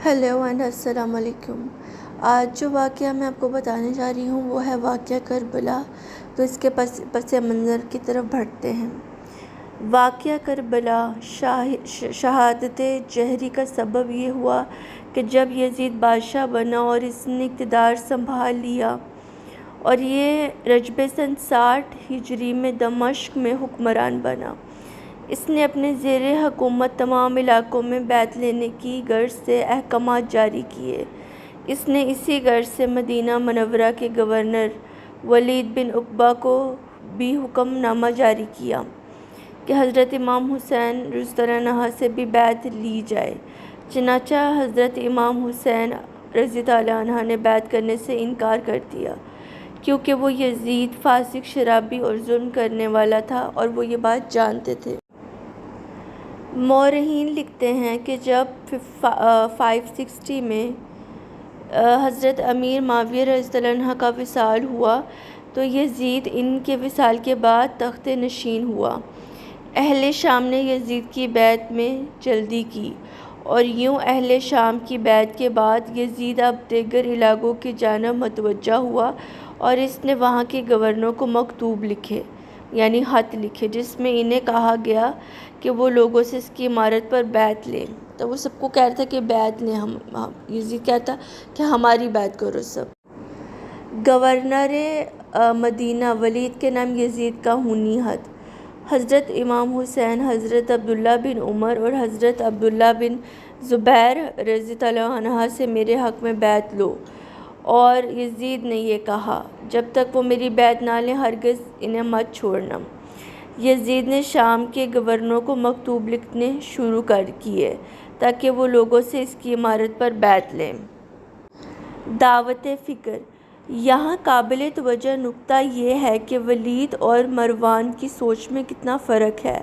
Hello and السلام علیکم۔ آج جو واقعہ میں آپ کو بتانے جا رہی ہوں وہ ہے واقعہ کربلا۔ تو اس کے پس منظر کی طرف بڑھتے ہیں۔ واقعہ کربلا شہادت جہری کا سبب یہ ہوا کہ جب یزید بادشاہ بنا اور اس نے اقتدار سنبھال لیا اور یہ رجب سن 60 ہجری میں دمشق میں حکمران بنا۔ اس نے اپنے زیر حکومت تمام علاقوں میں بیعت لینے کی غرض سے احکامات جاری کیے۔ اس نے اسی غرض سے مدینہ منورہ کے گورنر ولید بن عقبہ کو بھی حکم نامہ جاری کیا کہ حضرت امام حسین رضی اللہ عنہ سے بھی بیعت لی جائے۔ چنانچہ حضرت امام حسین رضی اللہ عنہ نے بیعت کرنے سے انکار کر دیا، کیونکہ وہ یزید فاسق، شرابی اور ظلم کرنے والا تھا اور وہ یہ بات جانتے تھے۔ مورخین لکھتے ہیں کہ جب 560 میں حضرت امیر معاویہ رضی اللہ عنہ کا وصال ہوا تو یزید ان کے وصال کے بعد تخت نشین ہوا۔ اہل شام نے یزید کی بیعت میں جلدی کی اور یوں اہل شام کی بیعت کے بعد یزید اب دیگر علاقوں کی جانب متوجہ ہوا اور اس نے وہاں کے گورنروں کو مکتوب لکھے، یعنی خط لکھے، جس میں انہیں کہا گیا کہ وہ لوگوں سے اس کی عمارت پر بیعت لیں۔ تو وہ سب کو کہہ رہا تھا کہ بیعت لیں، یزید کہتا کہ ہماری بیعت کرو سب۔ گورنر مدینہ ولید کے نام یزید کا خونی خط۔ حضرت امام حسین، حضرت عبداللہ بن عمر اور حضرت عبداللہ بن زبیر رضی اللہ عنہ سے میرے حق میں بیعت لو۔ اور یزید نے یہ کہا، جب تک وہ میری بیعت نہ لیں ہرگز انہیں مت چھوڑنا۔ یزید نے شام کے گورنروں کو مکتوب لکھنے شروع کیے تاکہ وہ لوگوں سے اس کی عمارت پر بیعت لیں۔ دعوت فکر۔ یہاں قابل توجہ نکتہ یہ ہے کہ ولید اور مروان کی سوچ میں کتنا فرق ہے۔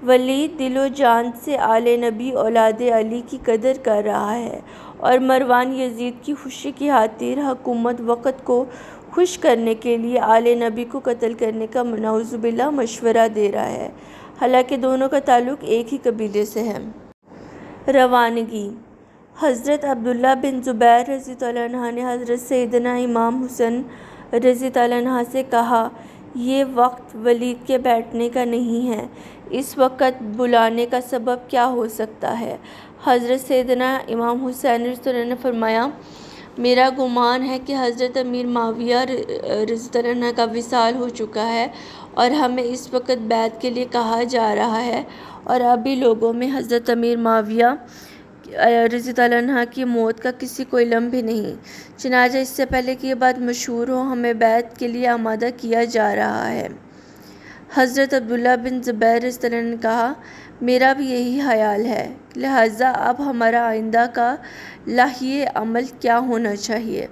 ولید دل و جان سے آل نبی اولاد علی کی قدر کر رہا ہے اور مروان یزید کی خوشی کی خاطر حکومت وقت کو خوش کرنے کے لیے آل نبی کو قتل کرنے کا نعوذ باللہ مشورہ دے رہا ہے، حالانکہ دونوں کا تعلق ایک ہی قبیلے سے ہے۔ روانگی۔ حضرت عبداللہ بن زبیر رضی اللہ عنہ نے حضرت سیدنا امام حسن رضی اللہ عنہ سے کہا، یہ وقت ولید کے بیٹھنے کا نہیں ہے، اس وقت بلانے کا سبب کیا ہو سکتا ہے؟ حضرت سیدنا امام حسین رضی اللہ عنہ نے فرمایا، میرا گمان ہے کہ حضرت امیر معاویہ رضی اللہ عنہ کا وصال ہو چکا ہے اور ہمیں اس وقت بیعت کے لیے کہا جا رہا ہے، اور ابھی لوگوں میں حضرت امیر معاویہ رضی اللہ عنہ کی موت کا کسی کو علم بھی نہیں، چنانچہ اس سے پہلے کہ یہ بات مشہور ہو ہمیں بیعت کے لیے آمادہ کیا جا رہا ہے۔ حضرت عبداللہ بن زبیر رضی اللہ عنہ نے کہا، میرا بھی یہی خیال ہے، لہٰذا اب ہمارا آئندہ کا لائحہ عمل کیا ہونا چاہیے؟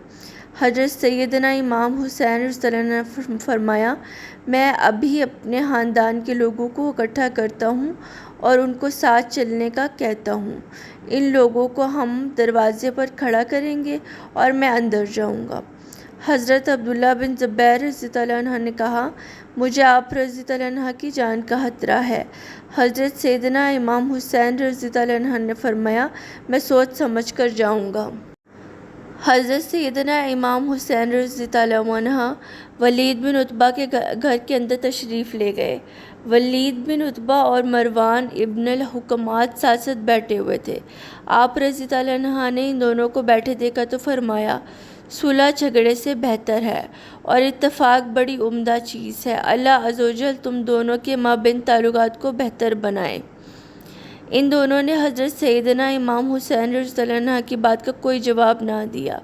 حضرت سیدنا امام حسین رضی اللہ عنہ نے فرمایا، میں ابھی اپنے خاندان کے لوگوں کو اکٹھا کرتا ہوں اور ان کو ساتھ چلنے کا کہتا ہوں۔ ان لوگوں کو ہم دروازے پر کھڑا کریں گے اور میں اندر جاؤں گا۔ حضرت عبداللہ بن زبیر رضی اللہ عنہ نے کہا، مجھے آپ رضی اللہ عنہ کی جان کا خطرہ ہے۔ حضرت سیدنا امام حسین رضی اللہ عنہ نے فرمایا، میں سوچ سمجھ کر جاؤں گا۔ حضرت سیدنا امام حسین رضی اللہ عنہ ولید بن عتبہ کے گھر کے اندر تشریف لے گئے۔ ولید بن عتبہ اور مروان ابن الحکم ساتھ ساتھ بیٹھے ہوئے تھے۔ آپ رضی اللہ عنہ نے ان دونوں کو بیٹھے دیکھا تو فرمایا، صلح جھگڑے سے بہتر ہے اور اتفاق بڑی عمدہ چیز ہے۔ اللہ عز و جل تم دونوں کے مابین تعلقات کو بہتر بنائے۔ ان دونوں نے حضرت سیدنا امام حسین رضی اللہ عنہ کی بات کا کوئی جواب نہ دیا۔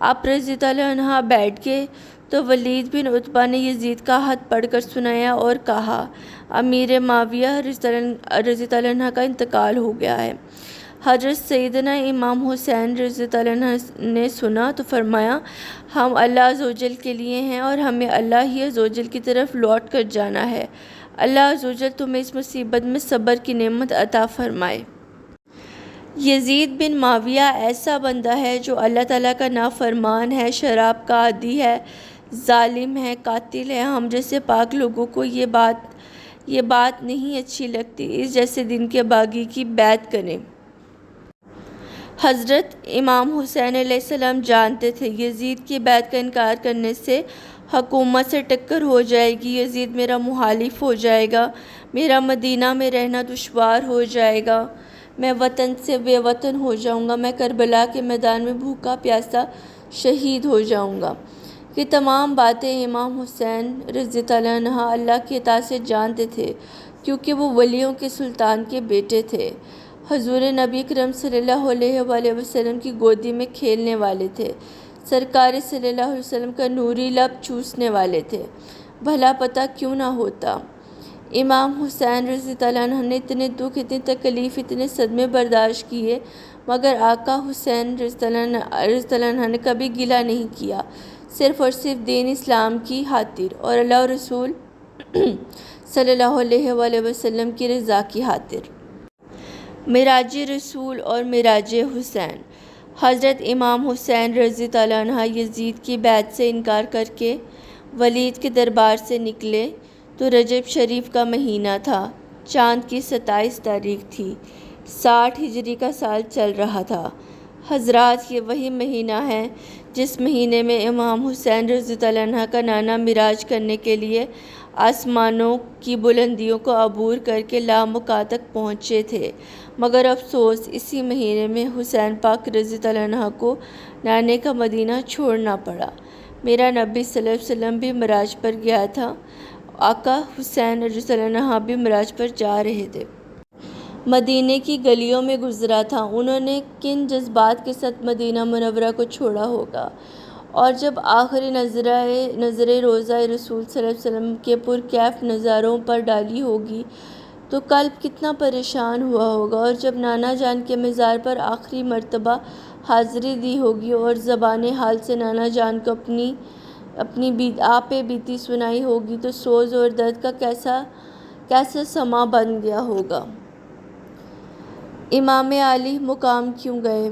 آپ رضی اللہ عنہ بیٹھ گئے تو ولید بن عتبہ نے یزید کا خط پڑھ کر سنایا اور کہا، امیر معاویہ رضی اللہ عنہ کا انتقال ہو گیا ہے۔ حضرت سیدنا امام حسین رضی اللہ عنہ نے سنا تو فرمایا، ہم اللہ عز و جل کے لیے ہیں اور ہمیں اللہ ہی عز و جل کی طرف لوٹ کر جانا ہے۔ اللہ عز و جل تمہیں اس مصیبت میں صبر کی نعمت عطا فرمائے۔ یزید بن معاویہ ایسا بندہ ہے جو اللہ تعالیٰ کا نافرمان ہے، شراب کا عادی ہے، ظالم ہے، قاتل ہے۔ ہم جیسے پاک لوگوں کو یہ بات نہیں اچھی لگتی، اس جیسے دن کے باغی کی بیعت کریں۔ حضرت امام حسین علیہ السلام جانتے تھے یزید کی بیعت کا انکار کرنے سے حکومت سے ٹکر ہو جائے گی، یزید میرا مخالف ہو جائے گا، میرا مدینہ میں رہنا دشوار ہو جائے گا، میں وطن سے بے وطن ہو جاؤں گا، میں کربلا کے میدان میں بھوکا پیاسا شہید ہو جاؤں گا۔ یہ تمام باتیں امام حسین رضی اللہ عنہ اللہ کی اطاعت سے جانتے تھے، کیونکہ وہ ولیوں کے سلطان کے بیٹے تھے، حضور نبی اکرم صلی اللہ علیہ وآلہ وسلم کی گودی میں کھیلنے والے تھے، سرکار صلی اللہ علیہ وسلم کا نوری لب چوسنے والے تھے۔ بھلا پتہ کیوں نہ ہوتا۔ امام حسین رضی اللہ عنہ نے اتنے دکھ، اتنی تکلیف، اتنے صدمے برداشت کیے، مگر آقا حسین رضی اللہ عنہ نے کبھی گلہ نہیں کیا، صرف اور صرف دین اسلام کی خاطر اور اللہ اور رسول صلی اللہ علیہ وآلہ وسلم کی رضا کی خاطر۔ معراج رسول اور معراج حسین۔ حضرت امام حسین رضی اللہ عنہ یزید کی بیعت سے انکار کر کے ولید کے دربار سے نکلے تو رجب شریف کا مہینہ تھا، چاند کی 27 تاریخ تھی، 60 ہجری کا سال چل رہا تھا۔ حضرات، یہ وہی مہینہ ہے جس مہینے میں امام حسین رضی اللہ عنہ کا نانا معراج کرنے کے لیے آسمانوں کی بلندیوں کو عبور کر کے لامکاں تک پہنچے تھے، مگر افسوس اسی مہینے میں حسین پاک رضی اللہ عنہ کو نانے کا مدینہ چھوڑنا پڑا۔ میرا نبی صلی اللہ علیہ وسلم بھی معراج پر گیا تھا، آقا حسین رضی اللہ عنہ بھی معراج پر جا رہے تھے۔ مدینے کی گلیوں میں گزرا تھا، انہوں نے کن جذبات کے ساتھ مدینہ منورہ کو چھوڑا ہوگا، اور جب آخری نظریں روضہ رسول صلی اللہ علیہ وسلم کے پرکیف نظاروں پر ڈالی ہوگی تو قلب کتنا پریشان ہوا ہوگا، اور جب نانا جان کے مزار پر آخری مرتبہ حاضری دی ہوگی اور زبان حال سے نانا جان کو اپنی آپ بیتی سنائی ہوگی تو سوز اور درد کا کیسا سما بن گیا ہوگا۔ امام علی مقام کیوں گئے؟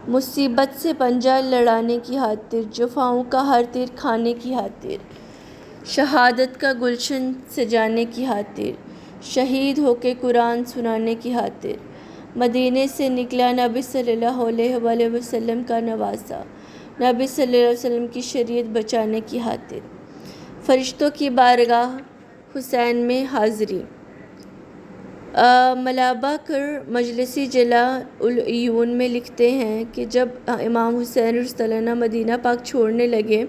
مصیبت سے پنجہ لڑانے کی خاطر، جفاؤں کا ہر تیر کھانے کی خاطر، شہادت کا گلشن سجانے کی خاطر، شہید ہو کے قرآن سنانے کی خاطر، مدینے سے نکلا نبی صلی اللہ علیہ وآلہ وسلم کا نواسا، نبی صلی اللہ علیہ وسلم کی شریعت بچانے کی خاطر۔ فرشتوں کی بارگاہ حسین میں حاضری۔ ملابہ کر مجلسی جلا العیون میں لکھتے ہیں کہ جب امام حسین رضی اللہ عنہ مدینہ پاک چھوڑنے لگے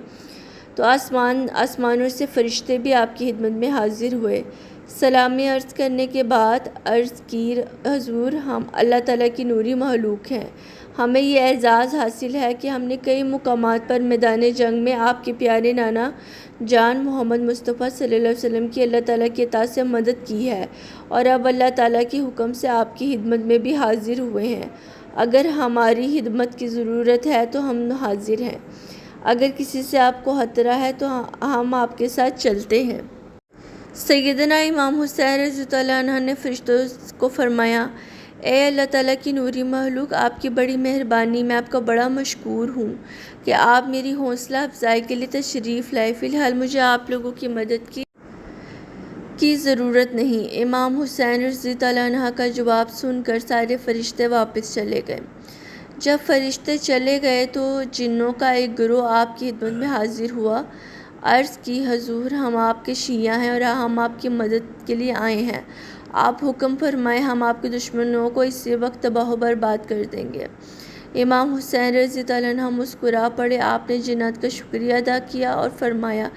تو آسمانوں سے فرشتے بھی آپ کی خدمت میں حاضر ہوئے۔ سلامی عرض کرنے کے بعد عرض کی، حضور، ہم اللہ تعالیٰ کی نوری مخلوق ہیں، ہمیں یہ اعزاز حاصل ہے کہ ہم نے کئی مقامات پر میدان جنگ میں آپ کے پیارے نانا جان محمد مصطفیٰ صلی اللہ علیہ وسلم کی اللہ تعالیٰ کی اطاعت سے مدد کی ہے، اور اب اللہ تعالیٰ کے حکم سے آپ کی خدمت میں بھی حاضر ہوئے ہیں۔ اگر ہماری خدمت کی ضرورت ہے تو ہم حاضر ہیں، اگر کسی سے آپ کو خطرہ ہے تو ہم آپ کے ساتھ چلتے ہیں۔ سیدنا امام حسین رضی اللہ عنہ نے فرشتوں کو فرمایا، اے اللہ تعالیٰ کی نوری مخلوق، آپ کی بڑی مہربانی، میں آپ کا بڑا مشکور ہوں کہ آپ میری حوصلہ افزائی کے لیے تشریف لائے، فی الحال مجھے آپ لوگوں کی مدد کی ضرورت نہیں۔ امام حسین رضی اللہ عنہ کا جواب سن کر سارے فرشتے واپس چلے گئے۔ جب فرشتے چلے گئے تو جنوں کا ایک گروہ آپ کی خدمت میں حاضر ہوا، عرض کی، حضور، ہم آپ کے شیعہ ہیں اور ہم آپ کی مدد کے لیے آئے ہیں، آپ حکم فرمائیں، ہم آپ کے دشمنوں کو اسی وقت تباہ و برباد کر دیں گے۔ امام حسین رضی اللہ عنہ مسکرا پڑے، آپ نے جنات کا شکریہ ادا کیا اور فرمایا،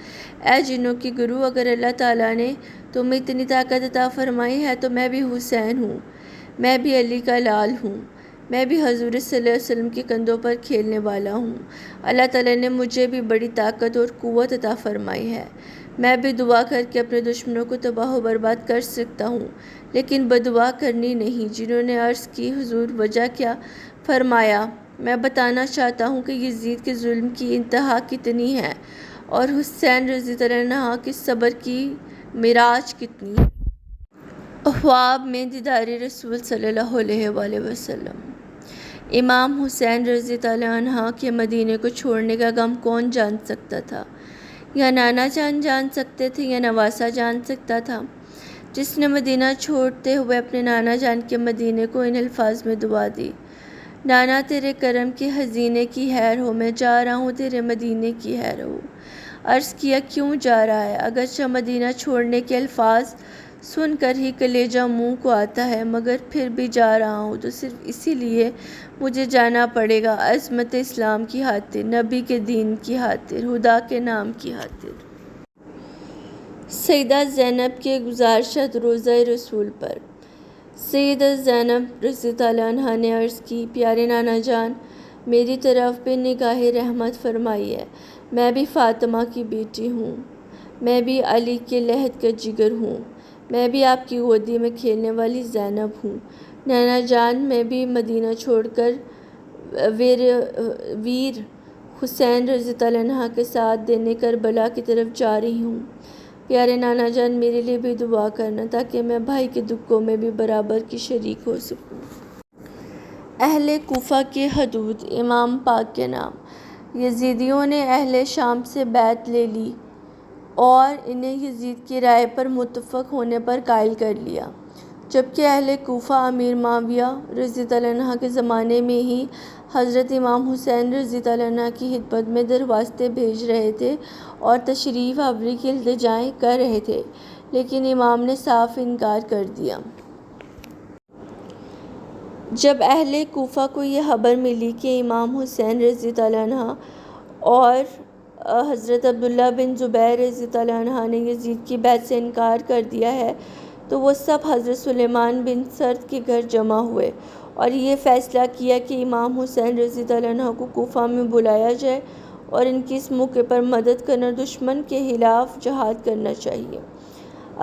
اے جنوں کی گروہ، اگر اللہ تعالیٰ نے تمہیں اتنی طاقت عطا فرمائی ہے تو میں بھی حسین ہوں، میں بھی علی کا لال ہوں، میں بھی حضور صلی اللہ علیہ وسلم کے کندھوں پر کھیلنے والا ہوں۔ اللہ تعالیٰ نے مجھے بھی بڑی طاقت اور قوت عطا فرمائی ہے، میں بھی دعا کر کے اپنے دشمنوں کو تباہ و برباد کر سکتا ہوں، لیکن بدعا کرنی نہیں۔ جنہوں نے عرض کی، حضور، وجہ کیا؟ فرمایا، میں بتانا چاہتا ہوں کہ یزید کے ظلم کی انتہا کتنی ہے اور حسین رضی اللہ عنہ کے صبر کی معراج کتنی ہے۔ خواب میں دیدار رسول صلی اللہ علیہ وآلہ وسلم۔ امام حسین رضی اللہ عنہ کے مدینے کو چھوڑنے کا غم کون جان سکتا تھا؟ یا نانا جان سکتے تھے یا نواسا جان سکتا تھا؟ جس نے مدینہ چھوڑتے ہوئے اپنے نانا جان کے مدینے کو ان الفاظ میں دعا دی، نانا تیرے کرم کے خزینے کی خیر ہو، میں جا رہا ہوں تیرے مدینے کی خیر ہو۔ عرض کیا کیوں جا رہا ہے؟ اگرچہ مدینہ چھوڑنے کے الفاظ سن کر ہی کلیجہ منہ کو آتا ہے، مگر پھر بھی جا رہا ہوں تو صرف اسی لیے مجھے جانا پڑے گا، عظمت اسلام کی خاطر، نبی کے دین کی خاطر، خدا کے نام کی خاطر۔ سیدہ زینب کے گزارشات روضہ رسول پر۔ سیدہ زینب رضی اللہ عنہا نے عرض کی، پیارے نانا جان، میری طرف بھی نگاہ رحمت فرمائیے، میں بھی فاطمہ کی بیٹی ہوں، میں بھی علی کے لحد کا جگر ہوں، میں بھی آپ کی گودی میں کھیلنے والی زینب ہوں۔ نانا جان، میں بھی مدینہ چھوڑ کر ویر حسین رضی اللہ عنہ کے ساتھ دینے کربلا کی طرف جا رہی ہوں۔ پیارے نانا جان، میرے لیے بھی دعا کرنا تاکہ میں بھائی کے دکھوں میں بھی برابر کی شریک ہو سکوں۔ اہل کوفہ کے حدود۔ امام پاک کے نام۔ یزیدیوں نے اہل شام سے بیعت لے لی اور انہیں یزید کی رائے پر متفق ہونے پر قائل کر لیا، جبکہ اہل کوفہ امیر معاویہ رضی اللہ عنہ کے زمانے میں ہی حضرت امام حسین رضی اللہ عنہ کی خدمت میں درخواستیں بھیج رہے تھے اور تشریف آوری کی التجائیں کر رہے تھے، لیکن امام نے صاف انکار کر دیا۔ جب اہل کوفہ کو یہ خبر ملی کہ امام حسین رضی اللہ عنہ اور حضرت عبداللہ بن زبیر رضی اللہ عنہ نے یزید کی بیعت سے انکار کر دیا ہے، تو وہ سب حضرت سلیمان بن سرد کے گھر جمع ہوئے اور یہ فیصلہ کیا کہ امام حسین رضی اللہ عنہ کو کوفہ میں بلایا جائے اور ان کی اس موقع پر مدد کرنا، دشمن کے خلاف جہاد کرنا چاہیے۔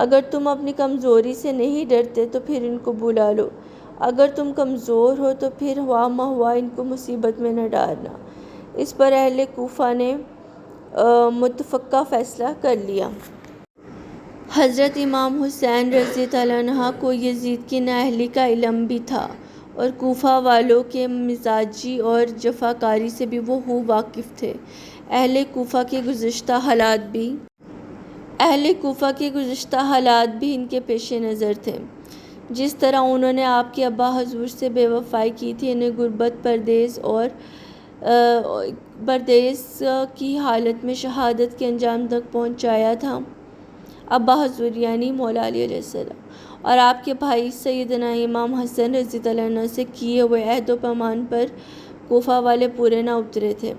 اگر تم اپنی کمزوری سے نہیں ڈرتے تو پھر ان کو بلا لو، اگر تم کمزور ہو تو پھر ہوا مہوا ان کو مصیبت میں نہ ڈالنا۔ اس پر اہل کوفہ نے متفقہ فیصلہ کر لیا۔ حضرت امام حسین رضی اللہ عنہ کو یزید کی نااہلی کا علم بھی تھا اور کوفہ والوں کے مزاجی اور جفاکاری سے بھی وہ خوب واقف تھے۔ اہل کوفہ کے گزشتہ حالات بھی ان کے پیش نظر تھے۔ جس طرح انہوں نے آپ کے ابا حضور سے بے وفائی کی تھی، انہیں غربت، پردیس کی حالت میں شہادت کے انجام تک پہنچایا تھا، ابا حضور یعنی مولا علی علیہ السلام، اور آپ کے بھائی سیدنا امام حسن رضی اللہ عنہ سے کیے ہوئے عہد و پیمان پر کوفہ والے پورے نہ اترے تھے۔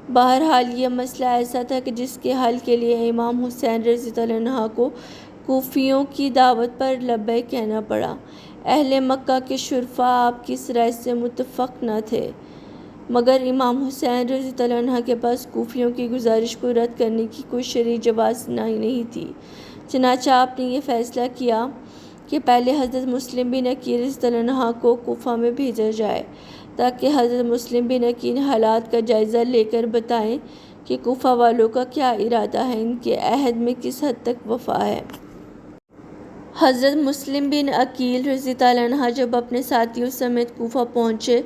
بہرحال یہ مسئلہ ایسا تھا کہ جس کے حل کے لیے امام حسین رضی اللہ عنہ کو کوفیوں کی دعوت پر لبیک کہنا پڑا۔ اہل مکہ کے شرفاء آپ کی اس رائے سے متفق نہ تھے، مگر امام حسین رضی اللہ عنہ کے پاس کوفیوں کی گزارش کو رد کرنے کی کوئی شرعی جواز نہیں تھی۔ چنانچہ آپ نے یہ فیصلہ کیا کہ پہلے حضرت مسلم بن عقیل رضی اللہ عنہ کو کوفہ میں بھیجا جائے تاکہ حضرت مسلم بن عقیل حالات کا جائزہ لے کر بتائیں کہ کوفہ والوں کا کیا ارادہ ہے، ان کے عہد میں کس حد تک وفا ہے۔ حضرت مسلم بن عقیل رضی اللہ عنہ جب اپنے ساتھیوں سمیت کوفہ پہنچے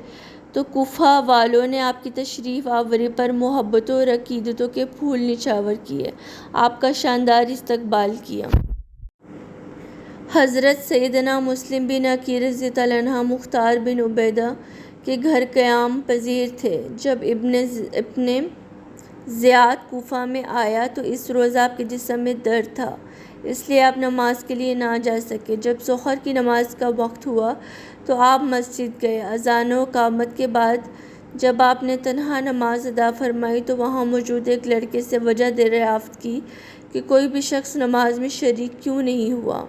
تو کوفہ والوں نے آپ کی تشریف آوری پر محبتوں اور عقیدتوں کے پھول نچھاور کیے، آپ کا شاندار استقبال کیا۔ حضرت سیدنا مسلم بن عقیل رضی اللہ عنہ مختار بن عبیدہ کے گھر قیام پذیر تھے۔ جب ابن زیاد کوفہ میں آیا تو اس روز آپ کے جسم میں درد تھا، اس لیے آپ نماز کے لیے نہ جا سکے۔ جب ظہر کی نماز کا وقت ہوا تو آپ مسجد گئے۔ اذان و اقامت کے بعد جب آپ نے تنہا نماز ادا فرمائی تو وہاں موجود ایک لڑکے سے وجہ دریافت کی کہ کوئی بھی شخص نماز میں شریک کیوں نہیں ہوا۔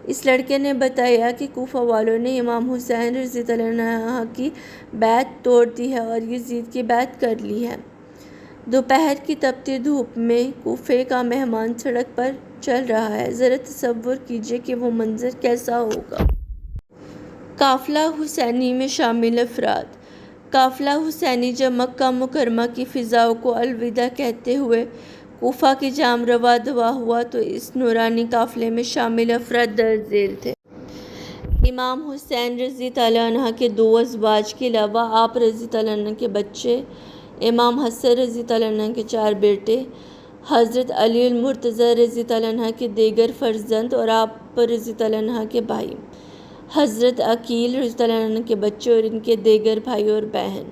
اس لڑکے نے بتایا کہ کوفہ والوں نے امام حسین رضی اللہ عنہ کی بیعت توڑ دی ہے اور یزید کی بیعت کر لی ہے۔ دوپہر کی تپتی دھوپ میں کوفے کا مہمان سڑک پر چل رہا ہے، ذرا تصور کیجیے کہ وہ منظر کیسا ہوگا۔ قافلہ حسینی میں شامل افراد۔ قافلہ حسینی جب مکہ مکرمہ کی فضاؤں کو الوداع کہتے ہوئے کوفہ کی جانب رواں ہوا تو اس نورانی قافلے میں شامل افراد درج ذیل تھے۔ امام حسین رضی اللہ عنہ کے 2 ازواج کے علاوہ آپ رضی اللہ عنہ کے بچے، امام حسن رضی اللہ عنہ کے 4 بیٹے، حضرت علی المرتضیٰ رضی اللہ عنہ کے دیگر فرزند اور آپ رضی اللہ عنہ کے بھائی، حضرت عقیل رضی اللہ عنہ کے بچے اور ان کے دیگر بھائی اور بہن،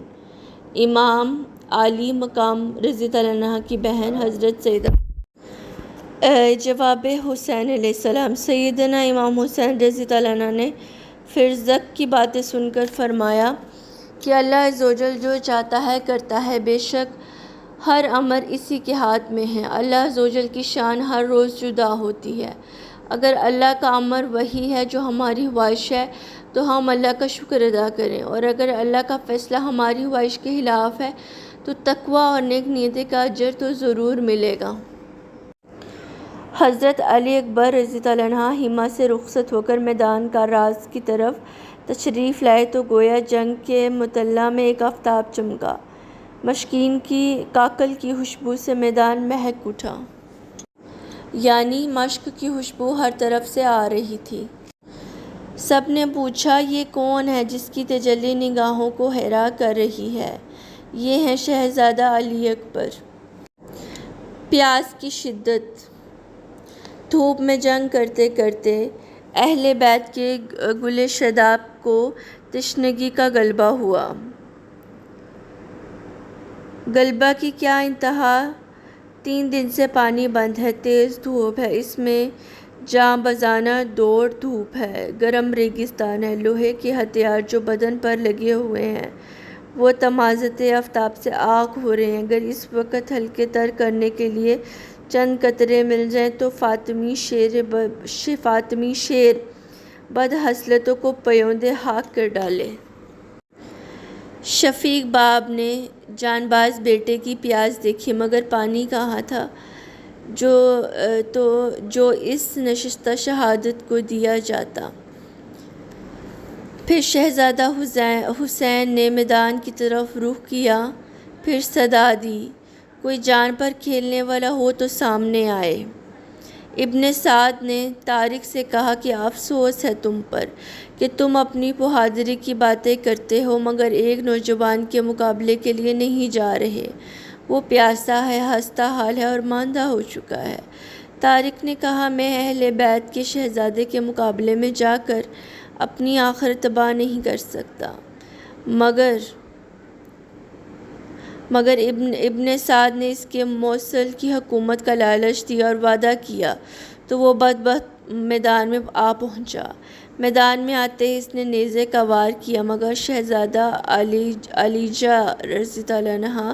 امام علی مقام رضی اللہ عنہ کی بہن حضرت سیدہ جواب حسین علیہ السلام۔ سیدنا امام حسین رضی اللہ عنہ نے فرزدق کی باتیں سن کر فرمایا کہ اللہ عز و جل جو چاہتا ہے کرتا ہے، بے شک ہر امر اسی کے ہاتھ میں ہے۔ اللہ عز و جل کی شان ہر روز جدا ہوتی ہے۔ اگر اللہ کا امر وہی ہے جو ہماری خواہش ہے تو ہم اللہ کا شکر ادا کریں، اور اگر اللہ کا فیصلہ ہماری خواہش کے خلاف ہے تو تقویٰ اور نیک نیتی کا اجر تو ضرور ملے گا۔ حضرت علی اکبر رضی اللہ عنہ ہیما سے رخصت ہو کر میدان کارزار کی طرف تشریف لائے تو گویا جنگ کے مطلع میں ایک آفتاب چمکا۔ مشکین کی کاکل کی خوشبو سے میدان مہک اٹھا، یعنی مشک کی خوشبو ہر طرف سے آ رہی تھی۔ سب نے پوچھا، یہ کون ہے جس کی تجلی نگاہوں کو حیران کر رہی ہے؟ یہ ہیں شہزادہ علی اکبر۔ پیاس کی شدت۔ دھوپ میں جنگ کرتے کرتے اہل بیت کے گلے شاداب کو تشنگی کا غلبہ ہوا۔ غلبہ کی کیا انتہا! 3 دن سے پانی بند ہے، تیز دھوپ ہے، اس میں جاں بازانہ دوڑ دھوپ ہے، گرم ریگستان ہے، لوہے کے ہتھیار جو بدن پر لگے ہوئے ہیں وہ تمازت آفتاب سے آگ ہو رہے ہیں۔ اگر اس وقت ہلکے تر کرنے کے لیے چند قطرے مل جائیں تو فاطمی شیر بد خصلتوں کو پیوندے خاک کر ڈالے۔ شفیق باپ نے جان باز بیٹے کی پیاس دیکھی، مگر پانی کہاں تھا جو اس نشستہ شہادت کو دیا جاتا۔ پھر شہزادہ حسین نے میدان کی طرف رخ کیا، پھر صدا دی، کوئی جان پر کھیلنے والا ہو تو سامنے آئے۔ ابن سعد نے طارق سے کہا کہ افسوس ہے تم پر کہ تم اپنی بہادری کی باتیں کرتے ہو مگر ایک نوجوان کے مقابلے کے لیے نہیں جا رہے۔ وہ پیاسا ہے، خستہ حال ہے اور ماندہ ہو چکا ہے۔ طارق نے کہا، میں اہل بیت کے شہزادے کے مقابلے میں جا کر اپنی آخرت تباہ نہیں کر سکتا۔ مگر ابن سعد نے اس کے موصل کی حکومت کا لالچ دیا اور وعدہ کیا تو وہ بدبخت میدان میں آ پہنچا۔ میدان میں آتے ہی اس نے نیزے کا وار کیا، مگر شہزادہ علیجہ رضی اللہ عنہ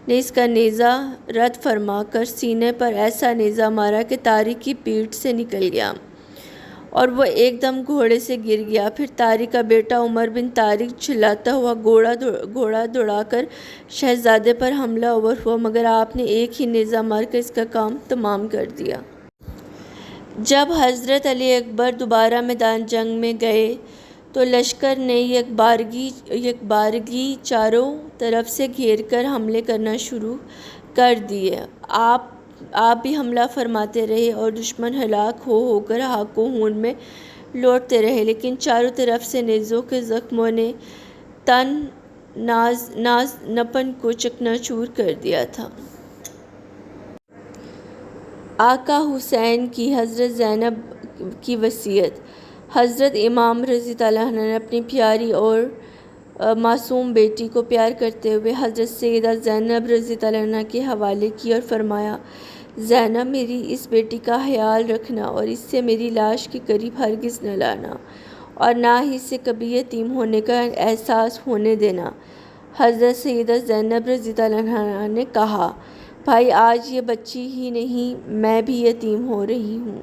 نے اس کا نیزہ رد فرما کر سینے پر ایسا نیزہ مارا کہ طارق کی پیٹھ سے نکل گیا اور وہ ایک دم گھوڑے سے گر گیا۔ پھر طارق کا بیٹا عمر بن طارق چلاتا ہوا گھوڑا دوڑا کر شہزادے پر حملہ آور ہوا، مگر آپ نے ایک ہی نیزہ مار کر اس کا کام تمام کر دیا۔ جب حضرت علی اکبر دوبارہ میدان جنگ میں گئے تو لشکر نے یک بارگی چاروں طرف سے گھیر کر حملے کرنا شروع کر دیے۔ آپ بھی حملہ فرماتے رہے اور دشمن ہلاک ہو کر خاک و خون میں لوٹتے رہے، لیکن چاروں طرف سے نیزوں کے زخموں نے تن نپن کو چکنا چور کر دیا تھا۔ آقا حسین کی حضرت زینب کی وصیت۔ حضرت امام رضی اللہ عنہ نے اپنی پیاری اور معصوم بیٹی کو پیار کرتے ہوئے حضرت سیدہ زینب رضی اللہ عنہ کے حوالے کی اور فرمایا، زینب، میری اس بیٹی کا خیال رکھنا اور اس سے میری لاش کے قریب ہرگز نہ لانا اور نہ ہی اسے کبھی یتیم ہونے کا احساس ہونے دینا۔ حضرت سیدہ زینب رضی اللہ عنہ نے کہا، بھائی، آج یہ بچی ہی نہیں میں بھی یتیم ہو رہی ہوں،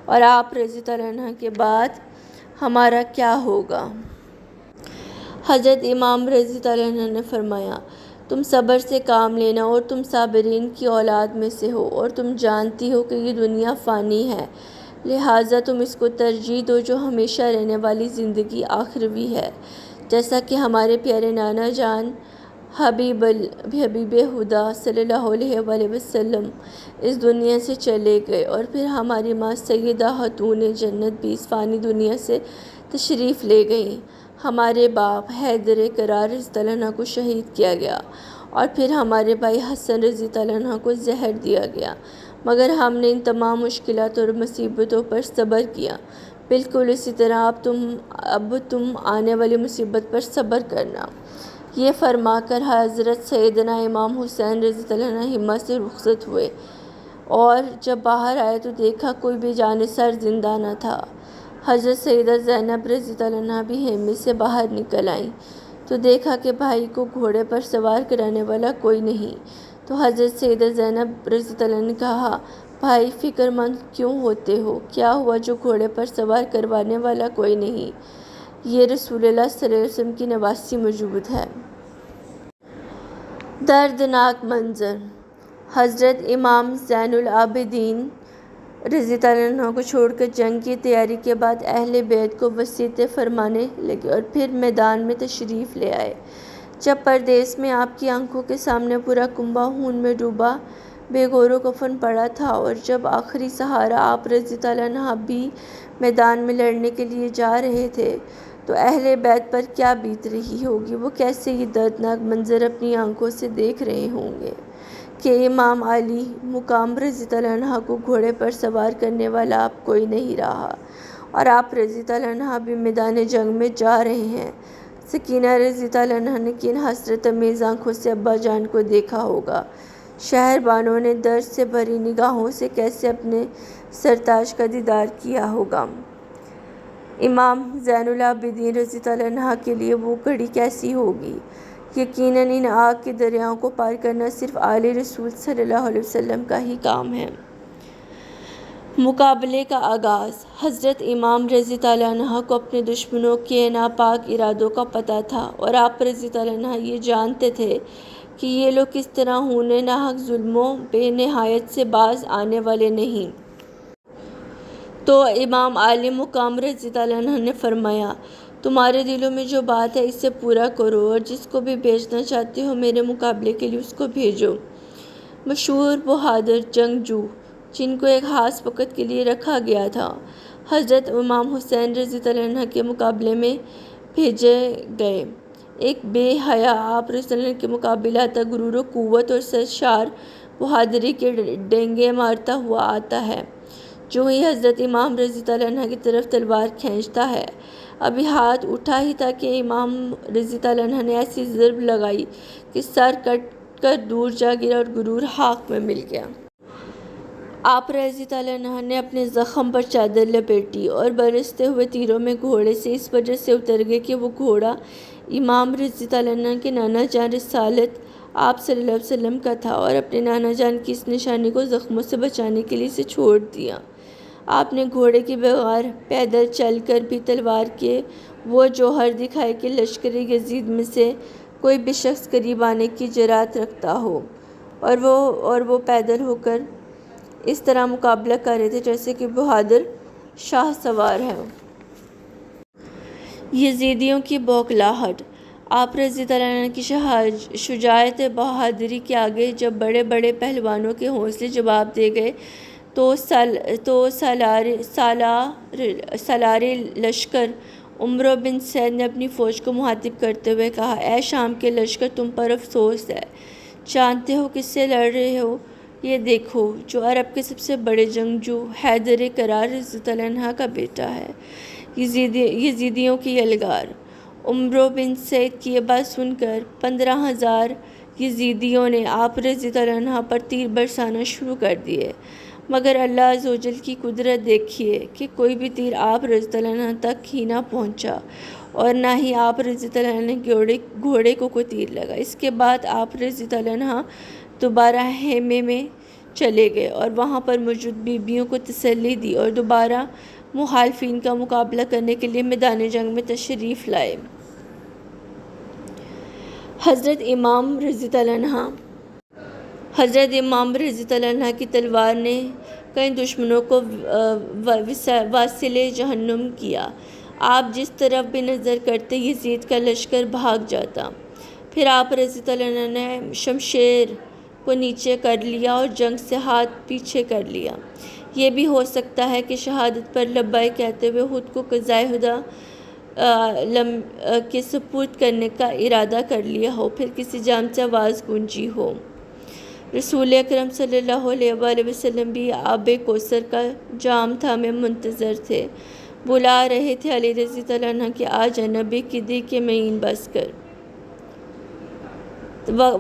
اور آپ رضی اللہ عنہ کے بعد ہمارا کیا ہوگا؟ حضرت امام رضی اللہ عنہ نے فرمایا، تم صبر سے کام لینا اور تم صابرین کی اولاد میں سے ہو، اور تم جانتی ہو کہ یہ دنیا فانی ہے، لہٰذا تم اس کو ترجیح دو جو ہمیشہ رہنے والی زندگی آخروی ہے۔ جیسا کہ ہمارے پیارے نانا جان حبیب خدا صلی اللہ علیہ وآلہ وسلم اس دنیا سے چلے گئے، اور پھر ہماری ماں سیدہ خاتون جنت بھی اس فانی دنیا سے تشریف لے گئیں۔ ہمارے باپ حیدر کرار رضی اللہ عنہ کو شہید کیا گیا، اور پھر ہمارے بھائی حسن رضی اللہ عنہ کو زہر دیا گیا، مگر ہم نے ان تمام مشکلات اور مصیبتوں پر صبر کیا۔ بالکل اسی طرح اب تم آنے والی مصیبت پر صبر کرنا۔ یہ فرما کر حضرت سیدنا امام حسین رضی اللہ عنہ خیمہ سے رخصت ہوئے، اور جب باہر آئے تو دیکھا کوئی بھی جانثار زندہ نہ تھا۔ حضرت سیدہ زینب رضی اللہ عنہ بھی خیمے سے باہر نکل آئیں تو دیکھا کہ بھائی کو گھوڑے پر سوار کرانے والا کوئی نہیں۔ تو حضرت سیدہ زینب رضی اللہ عنہ نے کہا، بھائی فکر مند کیوں ہوتے ہو؟ کیا ہوا جو گھوڑے پر سوار کروانے والا کوئی نہیں؟ یہ رسول اللہ صلی اللہ علیہ وسلم کی نواسی موجود ہے۔ دردناک منظر۔ حضرت امام زین العابدین رضی اللہ عنہ کو چھوڑ کر جنگ کی تیاری کے بعد اہل بیت کو وصیتیں فرمانے لگے اور پھر میدان میں تشریف لے آئے۔ جب پردیس میں آپ کی آنکھوں کے سامنے پورا کنبہ خون میں ڈوبا بے گور و کفن پڑا تھا، اور جب آخری سہارا آپ رضی اللہ عنہ بھی میدان میں لڑنے کے لیے جا رہے تھے تو اہل بیت پر کیا بیت رہی ہوگی؟ وہ کیسے یہ دردناک منظر اپنی آنکھوں سے دیکھ رہے ہوں گے کہ امام علی مقام رضی اللہ عنہ کو گھوڑے پر سوار کرنے والا اب کوئی نہیں رہا، اور آپ رضی اللہ عنہ بھی میدان جنگ میں جا رہے ہیں۔ سکینہ رضی اللہ عنہ نے کن حسرت آمیز آنکھوں سے ابا جان کو دیکھا ہوگا۔ شہر بانوں نے درد سے بھری نگاہوں سے کیسے اپنے سرتاج کا دیدار کیا ہوگا۔ امام زین العابدین رضی اللہ عنہ کے لیے وہ گھڑی کیسی ہوگی؟ یقیناً ان آگ کے دریاؤں کو پار کرنا صرف آل رسول صلی اللہ علیہ وسلم کا ہی کام ہے۔ مقابلے کا آغاز۔ حضرت امام رضی اللہ عنہ کو اپنے دشمنوں کے ناپاک ارادوں کا پتہ تھا، اور آپ رضی اللہ عنہ یہ جانتے تھے کہ یہ لوگ کس طرح ہونے ناحق ظلموں بے نہایت سے باز آنے والے نہیں۔ تو امام علی مقام رضی اللہ عنہ نے فرمایا، تمہارے دلوں میں جو بات ہے اسے پورا کرو، اور جس کو بھی بھیجنا چاہتے ہو میرے مقابلے کے لیے اس کو بھیجو۔ مشہور بہادر جنگجو جن کو ایک خاص وقت کے لیے رکھا گیا تھا، حضرت امام حسین رضی اللہ عنہ کے مقابلے میں بھیجے گئے۔ ایک بے حیا آپ رضی اللہ عنہ کے مقابلہ آتا، غرور و قوت اور سرشار بہادری کے ڈینگے مارتا ہوا آتا ہے۔ جو ہی حضرت امام رضی اللہ عنہ کی طرف تلوار کھینچتا ہے، ابھی ہاتھ اٹھا ہی تھا کہ امام رضی اللہ عنہ نے ایسی ضرب لگائی کہ سر کٹ کر دور جا گرا اور غرور خاک میں مل گیا۔ آپ رضی اللہ عنہ نے اپنے زخم پر چادر لپیٹی اور برستے ہوئے تیروں میں گھوڑے سے اس وجہ سے اتر گئے کہ وہ گھوڑا امام رضی اللہ عنہ کے نانا جان رسالت آپ صلی اللہ علیہ وسلم کا تھا، اور اپنے نانا جان کی اس نشانی کو زخموں سے بچانے کے لیے اسے چھوڑ دیا۔ آپ نے گھوڑے کے بغیر پیدل چل کر بھی تلوار کے وہ جوہر دکھائے کہ لشکر یزید میں سے کوئی بھی شخص قریب آنے کی جرأت رکھتا ہو، اور وہ پیدل ہو کر اس طرح مقابلہ کر رہے تھے جیسے کہ بہادر شاہ سوار ہے۔ یزیدیوں کی بوکھلاہٹ۔ آپ رضی اللہ عنہ کی شجاعت بہادری کے آگے جب بڑے بڑے پہلوانوں کے حوصلے جواب دے گئے تو سالار لشکر عمرو بن سعد نے اپنی فوج کو مخاطب کرتے ہوئے کہا، اے شام کے لشکر، تم پر افسوس ہے۔ جانتے ہو کس سے لڑ رہے ہو؟ یہ دیکھو، جو عرب کے سب سے بڑے جنگجو حیدر کرار رضی اللہ عنہ کا بیٹا ہے۔ یزیدیوں کی یلغار۔ عمرو بن سعد کی یہ بات سن کر 15,000 یزیدیوں نے آپ رضی اللہ عنہ پر تیر برسانا شروع کر دیے، مگر اللہ عز و جل کی قدرت دیکھیے کہ کوئی بھی تیر آپ رضی اللہ عنہ تک ہی نہ پہنچا، اور نہ ہی آپ رضی اللہ عنہ کے گھوڑے کو کوئی تیر لگا۔ اس کے بعد آپ رضی اللہ عنہ دوبارہ خیمے میں چلے گئے اور وہاں پر موجود بیبیوں کو تسلی دی، اور دوبارہ مخالفین کا مقابلہ کرنے کے لیے میدان جنگ میں تشریف لائے۔ حضرت امام رضی اللہ عنہ کی تلوار نے کئی دشمنوں کو واصل جہنم کیا۔ آپ جس طرف بھی نظر کرتے یزید کا لشکر بھاگ جاتا۔ پھر آپ رضی اللہ عنہ نے شمشیر کو نیچے کر لیا اور جنگ سے ہاتھ پیچھے کر لیا۔ یہ بھی ہو سکتا ہے کہ شہادت پر لبیک کہتے ہوئے خود کو قضائے خدا کے سپرد کرنے کا ارادہ کر لیا ہو، پھر کسی جام سے آواز گونجی ہو۔ رسول اکرم صلی اللہ علیہ وآلہ وسلم بھی آب کوثر کا جام تھامے منتظر تھے، بلا رہے تھے علی رضی اللہ عنہ کہ آ جا نبی کی دی کے معین بس کر۔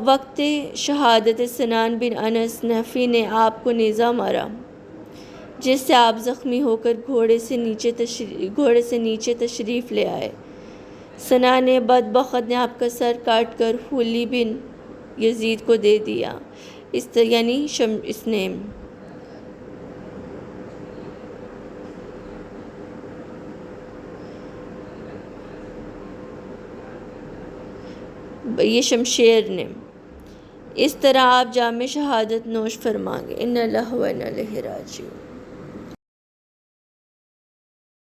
وقت شہادت سنان بن انس نحفی نے آپ کو نیزہ مارا، جس سے آپ زخمی ہو کر گھوڑے سے نیچے تشریف لے آئے۔ سنان بدبخت نے آپ کا سر کاٹ کر حلی بن یزید کو دے دیا، اس نے یہ شمشیر نے۔ اس طرح آپ جام شہادت نوش فرما گئے۔ ان اللہ و انا الیہ راجعون۔